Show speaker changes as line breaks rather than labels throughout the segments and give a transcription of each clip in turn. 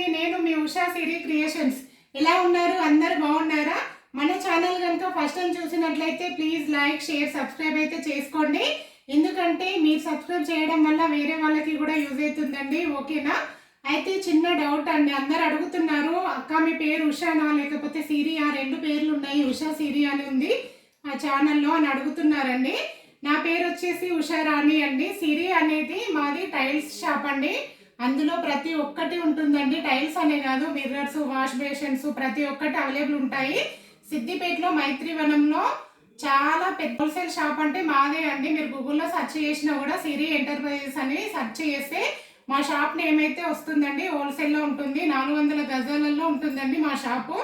అండి, నేను మీ ఉషా సిరి క్రియేషన్స్. ఎలా ఉన్నారు? అందరు బాగున్నారా? మన ఛానల్ కనుక ఫస్ట్ టైం చూసినట్లయితే ప్లీజ్ లైక్, షేర్, సబ్స్క్రైబ్ అయితే చేసుకోండి. ఎందుకంటే మీరు సబ్స్క్రైబ్ చేయడం వల్ల వేరే వాళ్ళకి కూడా యూజ్ అవుతుందండి. ఓకేనా? అయితే చిన్న డౌట్ అండి, అందరు అడుగుతున్నారు, అక్క మీ పేరు ఉషానా లేకపోతే సిరియా? రెండు పేర్లు ఉన్నాయి, ఉషా సిరి అని ఉంది ఆ ఛానల్లో అని అడుగుతున్నారండి. నా పేరు వచ్చేసి ఉషారాణి అండి. సిరి అనేది మాది టైల్స్ షాప్ అండి. అందులో ప్రతి ఒక్కటి ఉంటుందండి. టైల్స్ అనే కాదు, మిర్రర్స్, వాష్ బేషన్స్ ప్రతి ఒక్కటి అవైలబుల్ ఉంటాయి. సిద్దిపేటలో మైత్రివనంలో చాలా పెద్ద హోల్సేల్ షాప్ అంటే మాదే అండి. మీరు గూగుల్లో సెర్చ్ చేసినా కూడా సిరి ఎంటర్ప్రైజెస్ అని సెర్చ్ చేస్తే మా షాప్ నేమ్ అయితే వస్తుందండి. హోల్సేల్లో ఉంటుంది, 400 గజాలలో ఉంటుందండి మా షాపు.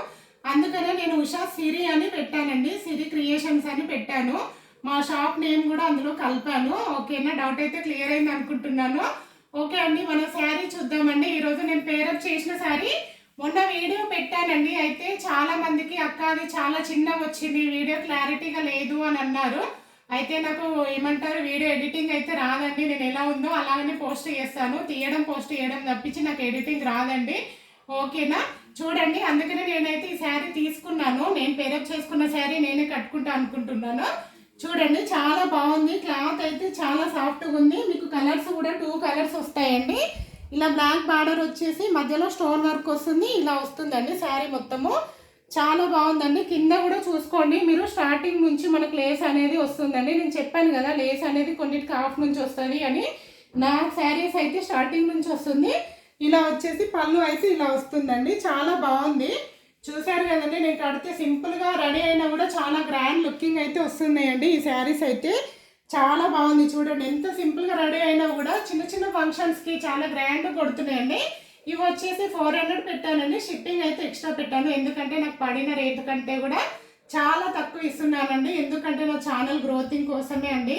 అందుకనే నేను ఉషా సిరి అని పెట్టానండి, సిరి క్రియేషన్స్ అని పెట్టాను. మా షాప్ నేమ్ కూడా అందులో కలిపాను. ఓకేనా? డౌట్ అయితే క్లియర్ అయింది అనుకుంటున్నాను. ఓకే అండి, మన శారీ చూద్దామండి. ఈరోజు నేను పేరప్ చేసిన శారీ మొన్న వీడియో పెట్టానండి. అయితే చాలా మందికి అక్క అది చాలా చిన్నగా వచ్చింది, వీడియో క్లారిటీగా లేదు అని అన్నారు. అయితే నాకు ఏమంటారు, వీడియో ఎడిటింగ్ అయితే రాదండి. నేను ఎలా ఉందో అలాగనే పోస్ట్ చేస్తాను, పోస్ట్ చేయడం తప్పించి నాకు ఎడిటింగ్ రాదండి. ఓకేనా? చూడండి, అందుకనే నేనైతే ఈ శారీ తీసుకున్నాను. నేను పేరప్ చేసుకున్న శారీ నేనే కట్టుకుంటా అనుకుంటున్నాను. చూడండి, చాలా బాగుంది. క్లాత్ అయితే చాలా సాఫ్ట్గా ఉంది. మీకు కలర్స్ కూడా 2 కలర్స్ వస్తాయండి. ఇలా బ్లాక్ బార్డర్ వచ్చేసి మధ్యలో స్టోన్ వర్క్ వస్తుంది, ఇలా వస్తుందండి శారీ మొత్తము. చాలా బాగుందండి. కింద కూడా చూసుకోండి మీరు, స్టార్టింగ్ నుంచి మనకు లేస్ అనేది వస్తుందండి. నేను చెప్పాను కదా, లేస్ అనేది కొన్నిటికి హాఫ్ నుంచి వస్తుంది అని. నా శారీస్ అయితే స్టార్టింగ్ నుంచి వస్తుంది. ఇలా వచ్చేసి పళ్ళు అయితే ఇలా వస్తుందండి. చాలా బాగుంది. చూసారు కదండి, నేను కడితే సింపుల్గా రెడీ అయినా కూడా చాలా గ్రాండ్ లుకింగ్ అయితే వస్తున్నాయండి. ఈ శారీస్ అయితే చాలా బాగుంది. చూడండి, ఎంత సింపుల్గా రెడీ అయినా కూడా చిన్న చిన్న ఫంక్షన్స్కి చాలా గ్రాండ్ కొడుతున్నాయండి. ఇవి వచ్చేసి 400 పెట్టానండి. షిప్పింగ్ అయితే ఎక్స్ట్రా పెట్టాను, ఎందుకంటే నాకు పడిన రేటు కంటే కూడా చాలా తక్కువ ఇస్తున్నానండి. ఎందుకంటే నా ఛానల్ గ్రోతింగ్ కోసమే అండి.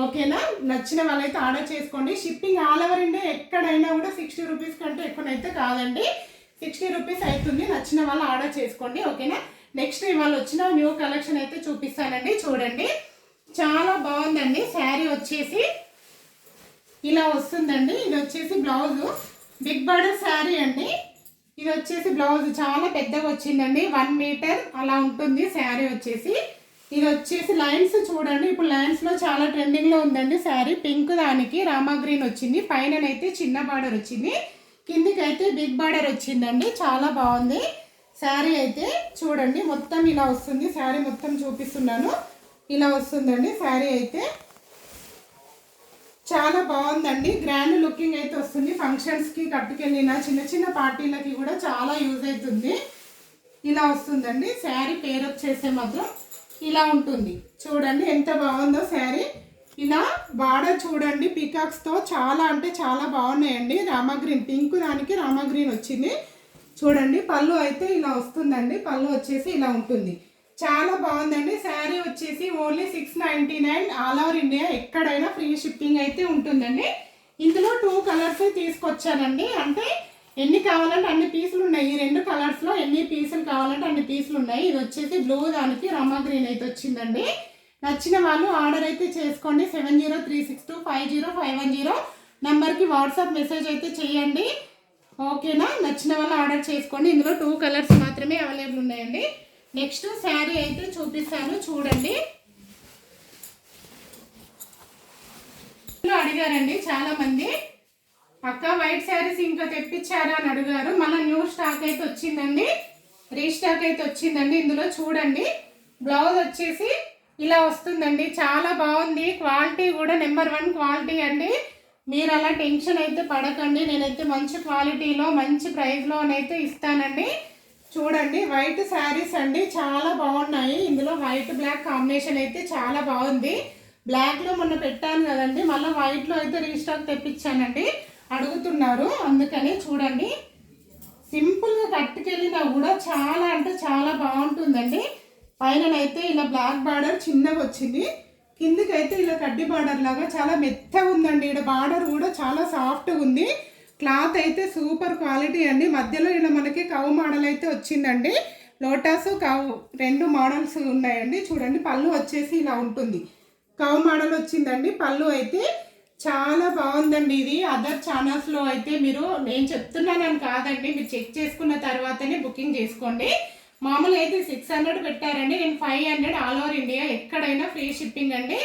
ఓకేనా? నచ్చిన వాళ్ళైతే ఆర్డర్ చేసుకోండి. షిప్పింగ్ ఆల్ ఓవర్ ఇండియా ఎక్కడైనా కూడా 60 రూపీస్ కంటే ఎక్కువనైతే కాదండి, 60 రూపీస్ అవుతుంది. నచ్చిన వాళ్ళు ఆర్డర్ చేసుకోండి. ఓకేనా? నెక్స్ట్ ఇవాళ వచ్చిన న్యూ కలెక్షన్ అయితే చూపిస్తానండి. చూడండి, చాలా బాగుందండి. శారీ వచ్చేసి ఇలా వస్తుందండి. ఇది వచ్చేసి బ్లౌజు, బిగ్ బార్డర్ శారీ అండి. ఇది వచ్చేసి బ్లౌజ్ చాలా పెద్దగా వచ్చిందండి, 1 మీటర్ అలా ఉంటుంది శారీ వచ్చేసి. ఇది వచ్చేసి లైన్స్ చూడండి, ఇప్పుడు లైన్స్లో చాలా ట్రెండింగ్లో ఉందండి శారీ. పింక్ దానికి రామా గ్రీన్ వచ్చింది, పైననైతే చిన్న బార్డర్ వచ్చింది, కిందికి అయితే బిగ్ బార్డర్ వచ్చిందండి. చాలా బాగుంది శారీ అయితే. చూడండి, మొత్తం ఇలా వస్తుంది శారీ, మొత్తం చూపిస్తున్నాను. ఇలా వస్తుందండి శారీ అయితే. చాలా బాగుందండి, గ్రాండ్ లుకింగ్ అయితే వస్తుంది. ఫంక్షన్స్కి కట్టుకెళ్ళిన చిన్న చిన్న పార్టీలకి కూడా చాలా యూజ్ అవుతుంది. ఇలా వస్తుందండి శారీ. పేరప్ చేసే మాత్రం ఇలా ఉంటుంది. చూడండి ఎంత బాగుందో శారీ. ఇలా బార్డర్ చూడండి, పీకాక్స్తో చాలా అంటే చాలా బాగున్నాయండి. రామగ్రీన్ పింక్ దానికి రామగ్రీన్ వచ్చింది. చూడండి, పళ్ళు అయితే ఇలా వస్తుందండి. పళ్ళు వచ్చేసి ఇలా ఉంటుంది. చాలా బాగుందండి. శారీ వచ్చేసి ఓన్లీ 699, ఆల్ ఓవర్ ఇండియా ఎక్కడైనా ఫ్రీ షిప్పింగ్ అయితే ఉంటుందండి. ఇందులో 2 కలర్స్ తీసుకొచ్చానండి. అంటే ఎన్ని కావాలంటే అన్ని పీసులు ఉన్నాయి. ఈ 2 కలర్స్లో ఎన్ని పీసులు కావాలంటే అన్ని పీసులు ఉన్నాయి. ఇది వచ్చేసి బ్లూ దానికి రామా గ్రీన్ అయితే వచ్చిందండి. నచ్చిన వాళ్ళు ఆర్డర్ అయితే చేసుకోండి. 7036250510 నెంబర్కి వాట్సాప్ మెసేజ్ అయితే చేయండి. ఓకేనా? నచ్చిన వాళ్ళు ఆర్డర్ చేసుకోండి. ఇందులో 2 కలర్స్ మాత్రమే అవైలబుల్ ఉన్నాయండి. నెక్స్ట్ శారీ అయితే చూపిస్తాను. చూడండి, అడిగారండి చాలా మంది, అక్క వైట్ శారీస్ ఇంకా తెప్పించారా అని అడిగారు. మళ్ళీ న్యూ స్టాక్ అయితే వచ్చిందండి, రీస్టాక్ అయితే వచ్చిందండి. ఇందులో చూడండి, బ్లౌజ్ వచ్చేసి ఇలా వస్తుందండి. చాలా బాగుంది. క్వాలిటీ కూడా నెంబర్ 1 క్వాలిటీ అండి. మీరు అలా టెన్షన్ అయితే పడకండి, నేనైతే మంచి క్వాలిటీలో మంచి ప్రైస్లోనైతే ఇస్తానండి. చూడండి, వైట్ శారీస్ అండి, చాలా బాగున్నాయి. ఇందులో వైట్ బ్లాక్ కాంబినేషన్ అయితే చాలా బాగుంది. బ్లాక్లో మొన్న పెట్టాను కదండి, మళ్ళీ వైట్లో అయితే రీస్టాక్ తెప్పించానండి. అడుగుతున్నారు అందుకని. చూడండి, సింపుల్గా కట్టుకెళ్ళినా కూడా చాలా అంటే చాలా బాగుంటుందండి. పైననైతే ఇలా బ్లాక్ బార్డర్ చిన్నగా వచ్చింది, కిందికైతే ఇలా కడ్డీ బార్డర్ లాగా చాలా మెత్తగా ఉందండి. ఇక్కడ బార్డర్ కూడా చాలా సాఫ్ట్గా ఉంది. క్లాత్ అయితే సూపర్ క్వాలిటీ అండి. మధ్యలో ఇలా మనకి కవ్ మోడల్ అయితే వచ్చిందండి. లోటస్ కవ్ 2 మోడల్స్ ఉన్నాయండి. చూడండి, పళ్ళు వచ్చేసి ఇలా ఉంటుంది. కవ్ మోడల్ వచ్చిందండి. పళ్ళు అయితే చాలా బాగుందండి. ఇది అదర్ ఛానల్స్లో అయితే మీరు, నేను చెప్తున్నానని కాదండి, మీరు చెక్ చేసుకున్న తర్వాతనే బుకింగ్ చేసుకోండి. మామూలుగా అయితే 600 పెట్టారండి, నేను 500 ఆల్ ఓవర్ ఇండియా ఎక్కడైనా ఫ్రీ షిప్పింగ్ అండి.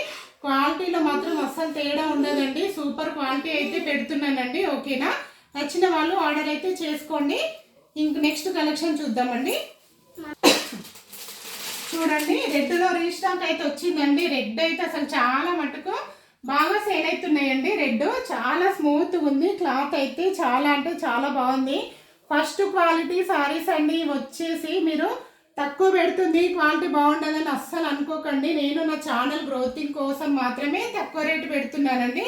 క్వాలిటీలో మాత్రం అస్సలు తేడా ఉండదండి. సూపర్ క్వాలిటీ అయితే పెడుతున్నానండి. ఓకేనా? నచ్చిన వాళ్ళు ఆర్డర్ అయితే చేసుకోండి. ఇంక నెక్స్ట్ కలెక్షన్ చూద్దామండి. చూడండి, రెడ్లో రీస్టాక్ అయితే వచ్చిందండి. రెడ్ అయితే అసలు చాలా మటుకు బాగా సేల్ అవుతున్నాయండి. రెడ్ చాలా స్మూత్ ఉంది, క్లాత్ అయితే చాలా అంటే చాలా బాగుంది. ఫస్ట్ క్వాలిటీ సారీస్ అండి వచ్చేసి. మీరు తక్కువ పెడుతుంది క్వాలిటీ బాగుండదని అస్సలు అనుకోకండి. నేను నా ఛానల్ గ్రోతింగ్ కోసం మాత్రమే తక్కువ రేటు పెడుతున్నానండి,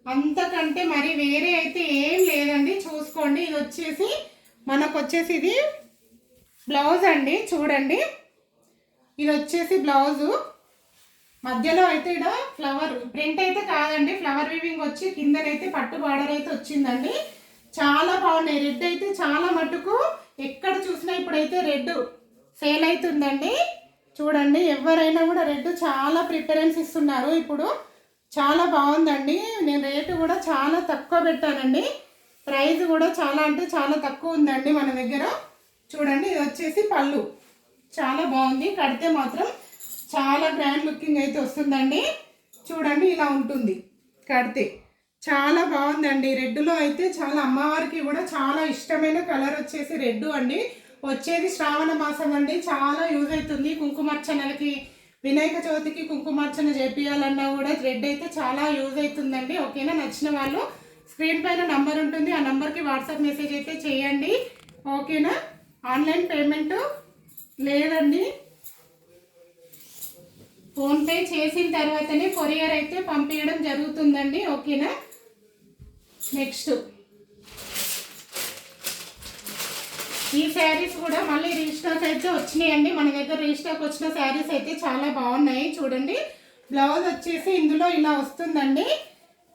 అంతకంటే మరి వేరే అయితే ఏం లేదండి. చూసుకోండి, ఇది వచ్చేసి మనకు వచ్చేసి ఇది బ్లౌజ్ అండి. చూడండి, ఇది వచ్చేసి బ్లౌజు. మధ్యలో అయితే ఇక్కడ ఫ్లవర్ ప్రింట్ అయితే కాదండి, ఫ్లవర్ వీవింగ్ వచ్చి కిందనైతే పట్టు బార్డర్ అయితే వచ్చిందండి. చాలా బాగున్నాయి. రెడ్ అయితే చాలా మటుకు ఎక్కడ చూసినా ఇప్పుడైతే రెడ్ సేల్ అవుతుందండి. చూడండి, ఎవరైనా కూడా రెడ్ చాలా ప్రిఫరెన్స్ ఇస్తున్నారు ఇప్పుడు. చాలా బాగుందండి. నేను రేటు కూడా చాలా తక్కువ పెట్టానండి. ప్రైస్ కూడా చాలా అంటే చాలా తక్కువ ఉందండి మన దగ్గర. చూడండి, ఇది వచ్చేసి పళ్ళు. చాలా బాగుంది. కడితే మాత్రం చాలా గ్రాండ్ లుకింగ్ అయితే వస్తుందండి. చూడండి, ఇలా ఉంటుంది కడితే. చాలా బాగుందండి. రెడ్లో అయితే చాలా, అమ్మవారికి కూడా చాలా ఇష్టమైన కలర్ వచ్చేసి రెడ్ అండి. వచ్చేది శ్రావణ మాసం అండి, చాలా యూజ్ అవుతుంది. కుంకుమార్చనలకి, వినాయక చవితికి కుంకుమార్చన చేపియాలన్నా కూడా రెడ్ అయితే చాలా యూజ్ అవుతుందండి. ఓకేనా? నచ్చిన వాళ్ళు స్క్రీన్ పైన నంబర్ ఉంటుంది, ఆ నంబర్కి వాట్సాప్ మెసేజ్ అయితే చేయండి. ఓకేనా? ఆన్లైన్ పేమెంట్ లేదండి, ఫోన్పే చేసిన తర్వాతనే కొరియర్ అయితే పంపించడం జరుగుతుందండి. ఓకేనా? నెక్స్ట్ ఈ శారీస్ కూడా మళ్ళీ రీస్టాక్ అయితే వచ్చినాయండి. మన దగ్గర రీస్టాక్ వచ్చిన శారీస్ అయితే చాలా బాగున్నాయి. చూడండి, బ్లౌజ్ వచ్చేసి ఇందులో ఇలా వస్తుందండి.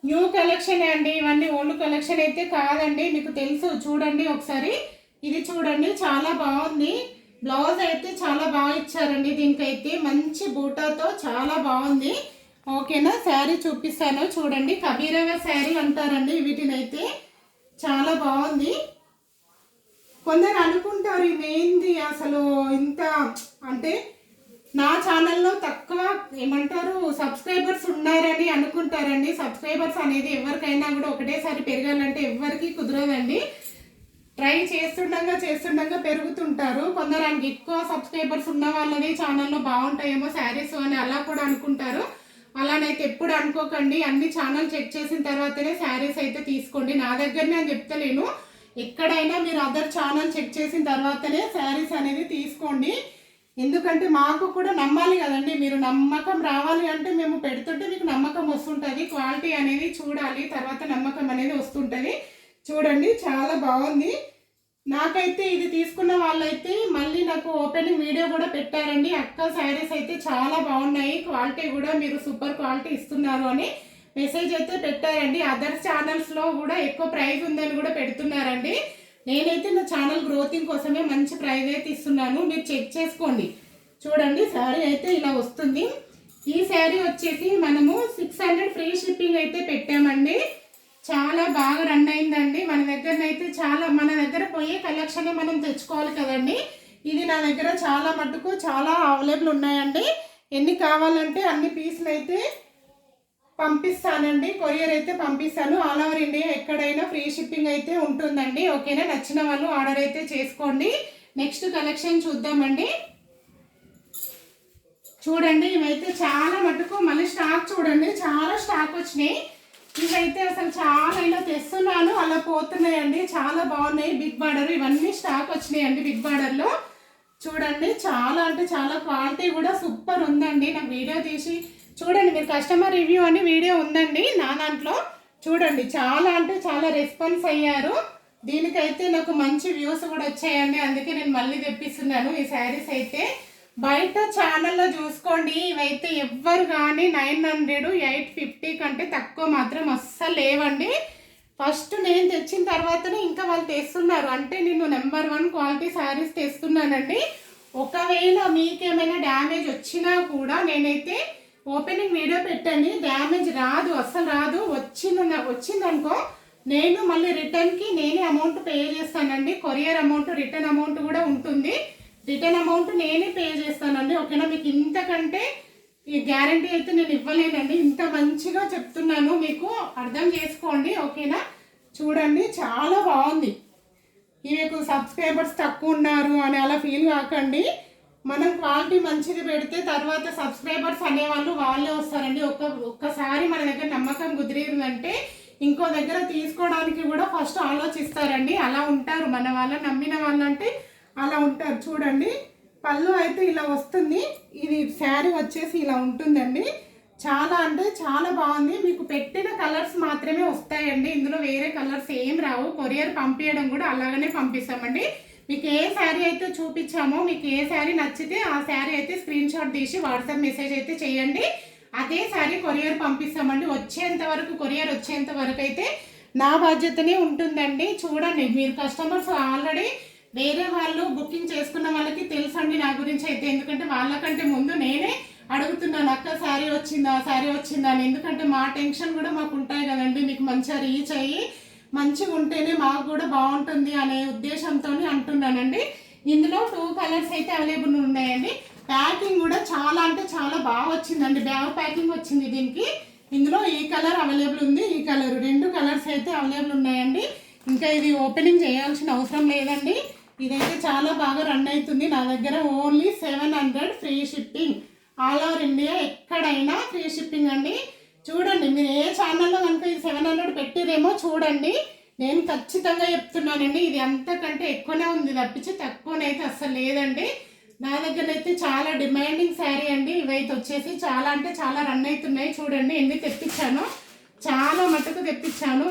న్యూ కలెక్షన్ అండి, ఇవన్నీ ఓల్డ్ కలెక్షన్ అయితే కాదండి, మీకు తెలుసు. చూడండి ఒకసారి, ఇది చూడండి, చాలా బాగుంది. బ్లౌజ్ అయితే చాలా బాగా ఇచ్చారండి. దీనికైతే మంచి బూటాతో చాలా బాగుంది. ఓకేనా? శారీ చూపిస్తాను చూడండి. కబీరవ శారీ అంటారండి వీటినైతే. చాలా బాగుంది. కొందరు అనుకుంటారు ఇవేంది అసలు ఇంత అంటే, నా ఛానల్లో తక్కువ ఏమంటారు సబ్స్క్రైబర్స్ ఉన్నారని అనుకుంటారండి. సబ్స్క్రైబర్స్ అనేది ఎవరికైనా కూడా ఒకటేసారి పెరగాలంటే ఎవరికి కుదరదండి. ట్రై చేస్తుండగా పెరుగుతుంటారు. కొందరు ఎక్కువ సబ్స్క్రైబర్స్ ఉన్న వాళ్ళని ఛానల్లో బాగుంటాయేమో శారీస్ అని అలా కూడా అనుకుంటారు. అలానైతే ఎప్పుడు అనుకోకండి. అన్ని ఛానల్ చెక్ చేసిన తర్వాతనే శారీస్ అయితే తీసుకోండి. నా దగ్గరనే అని చెప్తలేను, ఎక్కడైనా మీరు అదర్ ఛానల్ చెక్ చేసిన తర్వాతనే శారీస్ అనేది తీసుకోండి. ఎందుకంటే మాకు కూడా నమ్మాలి కదండి. మీరు నమ్మకం రావాలి అంటే మేము పెడుతుంటే మీకు నమ్మకం వస్తుంటుంది. క్వాలిటీ అనేది చూడాలి, తర్వాత నమ్మకం అనేది వస్తుంటుంది. చూడండి, చాలా బాగుంది. నాకైతే ఇది తీసుకున్న వాళ్ళైతే మళ్ళీ నాకు ఓపెనింగ్ వీడియో కూడా పెట్టారండి. అక్క శారీస్ అయితే చాలా బాగున్నాయి, క్వాలిటీ కూడా మీరు సూపర్ క్వాలిటీ ఇస్తున్నారు అని మెసేజ్ అయితే పెట్టారండి. అదర్ ఛానల్స్లో కూడా ఎక్కువ ప్రైస్ ఉందని కూడా పెడుతున్నారండి. నేనైతే నా ఛానల్ గ్రోతింగ్ కోసమే మంచి ప్రైస్ అయితే ఇస్తున్నాను, మీరు చెక్ చేసుకోండి. చూడండి, శారీ అయితే ఇలా వస్తుంది. ఈ శారీ వచ్చేసి మనము 600 ఫ్రీ షిప్పింగ్ అయితే పెట్టామండి. చాలా బాగా రన్ అయిందండి. మన దగ్గరనైతే చాలా, మన దగ్గర పోయే కలెక్షన్ మనం తెచ్చుకోవాలి కదండి. ఇది నా దగ్గర చాలా మటుకు చాలా అవైలబుల్ ఉన్నాయండి. ఎన్ని కావాలంటే అన్ని పీసులు అయితే పంపిస్తానండి, కొరియర్ అయితే పంపిస్తాను. ఆల్ ఓవర్ ఇండియా ఎక్కడైనా ఫ్రీ షిప్పింగ్ అయితే ఉంటుందండి. ఓకేనా? నచ్చిన వాళ్ళు ఆర్డర్ అయితే చేసుకోండి. నెక్స్ట్ కలెక్షన్ చూద్దామండి. చూడండి, ఇవైతే చాలా మటుకు మళ్ళీ స్టాక్ చూడండి, చాలా స్టాక్ వచ్చినాయి. ఇవైతే అసలు చాలా ఇలా తెస్తున్నాను, అలా పోతున్నాయండి. చాలా బాగున్నాయి. బిగ్ బార్డర్ ఇవన్నీ స్టాక్ వచ్చినాయండి బిగ్ బార్డర్లో. చూడండి, చాలా అంటే చాలా క్వాలిటీ కూడా సూపర్ ఉందండి. నాకు వీడియో తీసి చూడండి, మీరు కస్టమర్ రివ్యూ అని వీడియో ఉందండి నా దాంట్లో. చూడండి, చాలా అంటే చాలా రెస్పాన్స్ అయ్యారు. దీనికైతే నాకు మంచి వ్యూస్ కూడా వచ్చాయండి, అందుకే నేను మళ్ళీ తెప్పిస్తున్నాను ఈ శారీస్ అయితే. బయట ఛానల్లో చూసుకోండి, ఇవైతే ఎవ్వరు కానీ 900, 850 కంటే తక్కువ మాత్రం అస్సలు లేవండి. ఫస్ట్ నేను తెచ్చిన తర్వాతనే ఇంకా వాళ్ళు తెస్తున్నారు అంటే నేను నెంబర్ 1 క్వాలిటీ శారీస్ తెస్తున్నానండి. ఒకవేళ మీకేమైనా డ్యామేజ్ వచ్చినా కూడా నేనైతే ఓపెనింగ్ వీడియో పెట్టండి, డ్యామేజ్ రాదు, అస్సలు రాదు. వచ్చిందనుకో నేను మళ్ళీ రిటర్న్కి నేనే అమౌంట్ పే చేస్తానండి. కొరియర్ అమౌంట్, రిటర్న్ అమౌంట్ కూడా ఉంటుంది. రిటర్న్ అమౌంట్ నేనే పే చేస్తానండి. ఓకేనా, మీకు ఇంతకంటే ఈ గ్యారంటీ అయితే నేను ఇవ్వలేనండి. ఇంత మంచిగా చెప్తున్నాను, మీకు అర్థం చేసుకోండి. ఓకేనా, చూడండి చాలా బాగుంది. మీకు సబ్స్క్రైబర్స్ తక్కువ ఉన్నారు అని అలా ఫీల్ కాకండి. మనం క్వాలిటీ మంచిది పెడితే తర్వాత సబ్స్క్రైబర్స్ అనేవాళ్ళు వాళ్ళే వస్తారండి. ఒక్కసారి మన దగ్గర నమ్మకం కుదిరిందంటే ఇంకో దగ్గర తీసుకోవడానికి కూడా ఫస్ట్ ఆలోచిస్తారండి. అలా ఉంటారు మన వాళ్ళని నమ్మిన వాళ్ళంటే అలా ఉంటారు. చూడండి, పళ్ళు అయితే ఇలా వస్తుంది. ఇది శారీ వచ్చేసి ఇలా ఉంటుందండి. చాలా అంటే చాలా బాగుంది. మీకు పెట్టిన కలర్స్ మాత్రమే వస్తాయండి, ఇందులో వేరే కలర్స్ ఏం రావు. కొరియర్ పంపించడం కూడా అలాగనే పంపిస్తామండి. మీకు ఏ శారీ అయితే చూపించామో, మీకు ఏ శారీ నచ్చితే ఆ శారీ అయితే స్క్రీన్ షాట్ తీసి వాట్సాప్ మెసేజ్ అయితే చేయండి. అదే శారీ కొరియర్ పంపిస్తామండి. కొరియర్ వచ్చేంత వరకు అయితే నా బాధ్యతనే ఉంటుందండి. చూడండి, మీరు కస్టమర్స్ ఆల్రెడీ వేరే వాళ్ళు బుకింగ్ చేసుకున్న వాళ్ళకి తెలుసండి నా గురించి అయితే. ఎందుకంటే వాళ్ళకంటే ముందు నేనే అడుగుతున్నాను, అక్క శారీ వచ్చిందా, శారీ వచ్చిందా అని. ఎందుకంటే మా టెన్షన్ కూడా మాకు ఉంటాయి కదండి. మీకు మంచిగా రీచ్ అయ్యి మంచిగా ఉంటేనే మాకు కూడా బాగుంటుంది అనే ఉద్దేశంతో అంటున్నానండి. ఇందులో 2 కలర్స్ అయితే అవైలబుల్ ఉన్నాయండి. ప్యాకింగ్ కూడా చాలా అంటే చాలా బాగా వచ్చిందండి. బ్యాగ్ ప్యాకింగ్ వచ్చింది దీనికి. ఇందులో ఈ కలర్ అవైలబుల్ ఉంది, ఈ కలర్, 2 కలర్స్ అయితే అవైలబుల్ ఉన్నాయండి. ఇంకా ఇది ఓపెనింగ్ చేయాల్సిన అవసరం లేదండి. ఇదైతే చాలా బాగా రన్ అవుతుంది. నా దగ్గర only 700 free shipping. All over India ఎక్కడైనా ఫ్రీ షిప్పింగ్ అండి. చూడండి, మీరు ఏ ఛానల్లో కనుక ఇది 700 పెట్టిరేమో చూడండి. నేను ఖచ్చితంగా చెప్తున్నానండి, ఇది అంతకంటే ఎక్కువనే ఉంది తప్పించి తక్కువనైతే అస్సలు లేదండి. నా దగ్గర అయితే చాలా డిమాండింగ్ శారీ అండి. ఇవైతే వచ్చేసి చాలా అంటే చాలా రన్ అవుతున్నాయి. చూడండి ఎన్ని తెప్పించాను, చాలా మటుకు తెప్పించాను.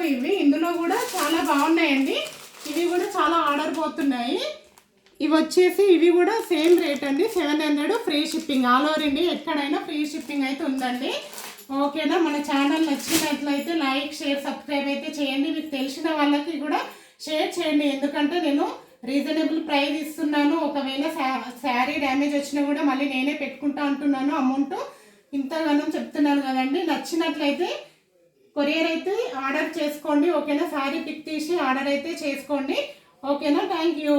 ఇందులో కూడా చాలా బాగున్నాయండి. ఇవి కూడా చాలా ఆర్డర్ పోతున్నాయి. ఇవి కూడా సేమ్ రేట్ అండి, 700 free shipping. All over India ఎక్కడైనా ఫ్రీ షిప్పింగ్ అయితే ఉందండి. ఓకేనా, మన ఛానల్ నచ్చినట్లయితే లైక్, షేర్, సబ్స్క్రైబ్ అయితే చేయండి. మీకు తెలిసిన వాళ్ళకి కూడా షేర్ చేయండి. ఎందుకంటే నేను రీజనబుల్ ప్రైస్ ఇస్తున్నాను. ఒకవేళ శారీ డ్యామేజ్ వచ్చినా కూడా మళ్ళీ నేనే పెట్టుకుంటా అంటున్నాను అమౌంట్. ఇంతగానో చెప్తున్నాను కదండి. నచ్చినట్లయితే కొరియర్ అయితే ఆర్డర్ చేసుకోండి. ఓకేనా, శారీ పిక్ తీసి ఆర్డర్ అయితే చేసుకోండి. ఓకేనా, థ్యాంక్ యూ.